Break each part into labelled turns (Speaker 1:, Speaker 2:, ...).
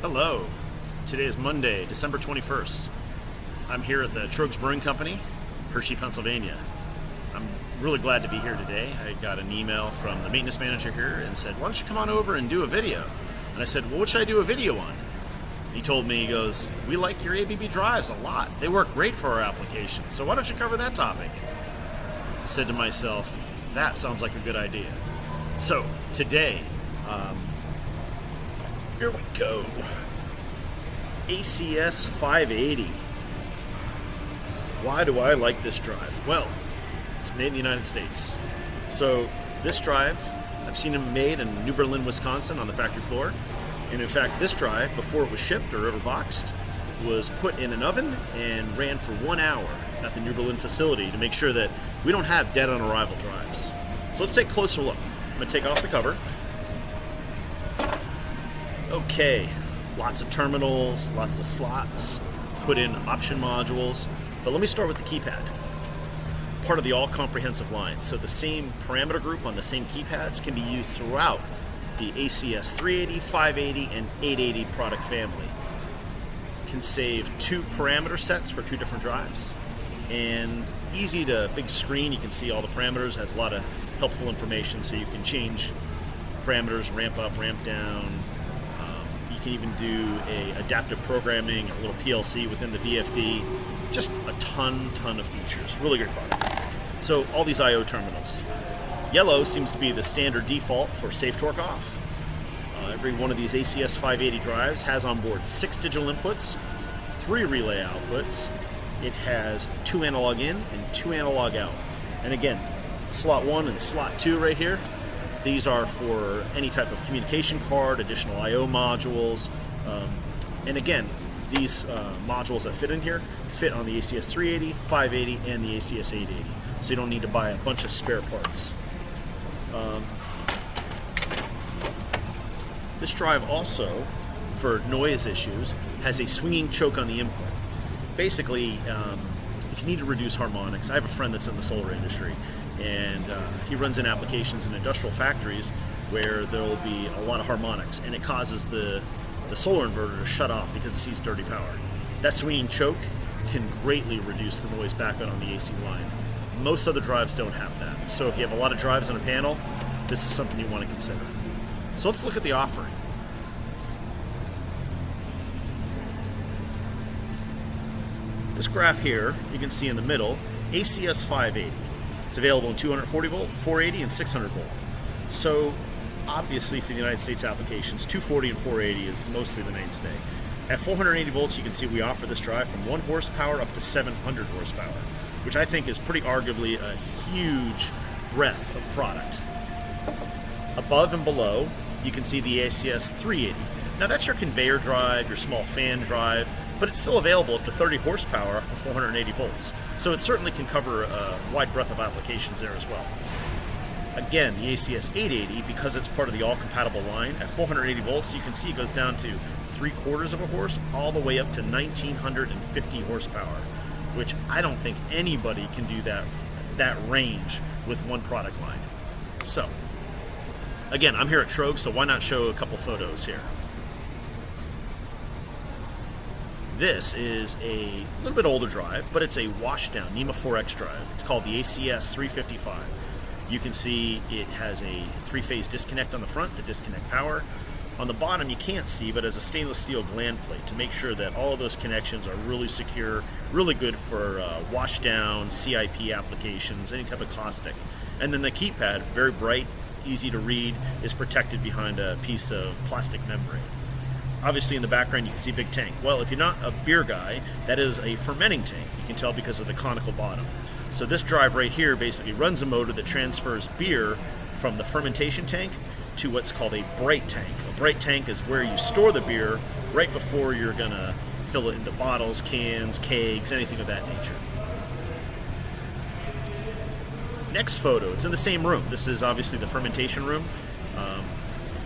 Speaker 1: Hello. Today is Monday, December 21st. I'm here at the Troegs Brewing Company, Hershey, Pennsylvania. I'm really glad to be here today. I got an email from the maintenance manager here and said, why don't you come on over and do a video? And I said, well, what should I do a video on? He told me, he goes, we like your ABB drives a lot. They work great for our application, so why don't you cover that topic? I said to myself, that sounds like a good idea. So, today, here we go. ACS 580. Why do I like this drive? Well, it's made in the United States. So this drive, I've seen them made in New Berlin, Wisconsin on the factory floor. And in fact, this drive, before it was shipped or ever boxed, was put in an oven and ran for 1 hour at the New Berlin facility to make sure that we don't have dead on arrival drives. So let's take a closer look. I'm going to take off the cover. Okay, lots of terminals, lots of slots, put in option modules. But let me start with the keypad. Part of the all-comprehensive line. So the same parameter group on the same keypads can be used throughout the ACS 380, 580, and 880 product family. Can save 2 parameter sets for 2 different drives. And easy to big screen, you can see all the parameters, has a lot of helpful information so you can change parameters, ramp up, ramp down. You can even do a adaptive programming, a little PLC within the VFD. Just a ton of features. Really great product. So all these I/O terminals. Yellow seems to be the standard default for safe torque off. Every one of these ACS 580 drives has on board 6 digital inputs, 3 relay outputs. It has 2 analog in and 2 analog out. And again, slot 1 and slot 2 right here. These are for any type of communication card, additional I/O modules, and again, these modules that fit in here fit on the ACS 380, 580, and the ACS 880, so you don't need to buy a bunch of spare parts. This drive also, for noise issues, has a swinging choke on the input. Basically, if you need to reduce harmonics, I have a friend that's in the solar industry, and he runs in applications in industrial factories where there will be a lot of harmonics, and it causes the solar inverter to shut off because it sees dirty power. That swinging choke can greatly reduce the noise back on the AC line. Most other drives don't have that. So if you have a lot of drives on a panel, this is something you want to consider. So let's look at the offering. This graph here, you can see in the middle, ACS 580. It's available in 240 volt, 480, and 600 volt. So obviously for the United States applications, 240 and 480 is mostly the mainstay. At 480 volts, you can see we offer this drive from 1 horsepower up to 700 horsepower, which I think is pretty arguably a huge breadth of product. Above and below, you can see the ACS 380. Now that's your conveyor drive, your small fan drive, but it's still available up to 30 horsepower for 480 volts. So it certainly can cover a wide breadth of applications there as well. Again, the ACS 880, because it's part of the all-compatible line, at 480 volts, you can see it goes down to 3/4 of a horse, all the way up to 1950 horsepower, which I don't think anybody can do that range with one product line. So, again, I'm here at Troegs, so why not show a couple photos here? This is a little bit older drive, but it's a washdown NEMA 4X drive. It's called the ACS 355. You can see it has a 3-phase disconnect on the front to disconnect power. On the bottom you can't see, but has a stainless steel gland plate to make sure that all of those connections are really secure, really good for washdown, CIP applications, any type of caustic. And then the keypad, very bright, easy to read, is protected behind a piece of plastic membrane. Obviously in the background you can see big tank. Well, if you're not a beer guy, that is a fermenting tank. You can tell because of the conical bottom. So this drive right here basically runs a motor that transfers beer from the fermentation tank to what's called a bright tank. A bright tank is where you store the beer right before you're going to fill it into bottles, cans, kegs, anything of that nature. Next photo, it's in the same room. This is obviously the fermentation room.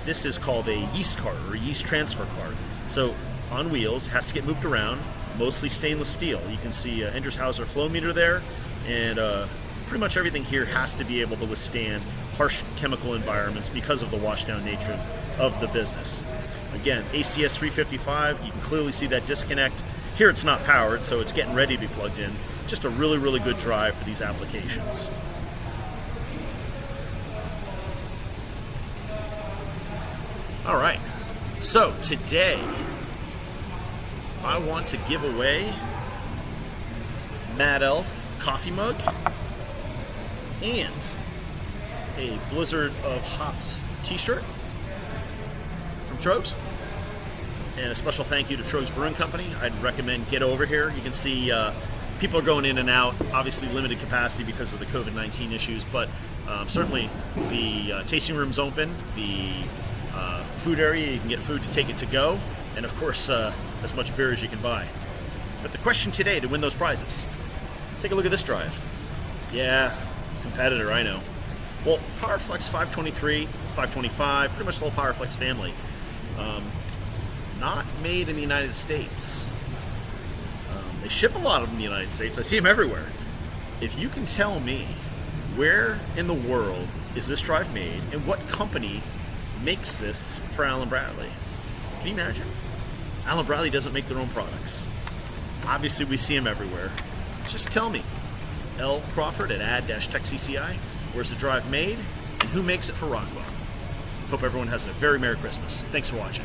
Speaker 1: This is called a yeast cart or a yeast transfer cart. So on wheels, has to get moved around, mostly stainless steel. You can see Enders Hauser flow meter there, and pretty much everything here has to be able to withstand harsh chemical environments because of the washdown nature of the business. Again, ACS 355, you can clearly see that disconnect. Here it's not powered, so it's getting ready to be plugged in. Just a really, really good drive for these applications. All right, so today I want to give away Mad Elf coffee mug and a Blizzard of Hops t-shirt from Troegs. And a special thank you to Troegs Brewing Company. I'd recommend get over here. You can see people are going in and out, obviously limited capacity because of the COVID-19 issues, but certainly the tasting room's open, the food area, you can get food to take it to go, and of course as much beer as you can buy. But the question today to win those prizes, take a look at this drive. Yeah, competitor, I know. Well, PowerFlex 523, 525, pretty much the whole PowerFlex family. Not made in the United States. They ship a lot of them in the United States. I see them everywhere. If you can tell me where in the world is this drive made and what company makes this for Allen Bradley, can you imagine? Allen Bradley doesn't make their own products. Obviously, we see them everywhere. Just tell me. L. Crawford at ad-techcci. Where's the drive made and who makes it for Rockwell? Hope everyone has a very Merry Christmas. Thanks for watching.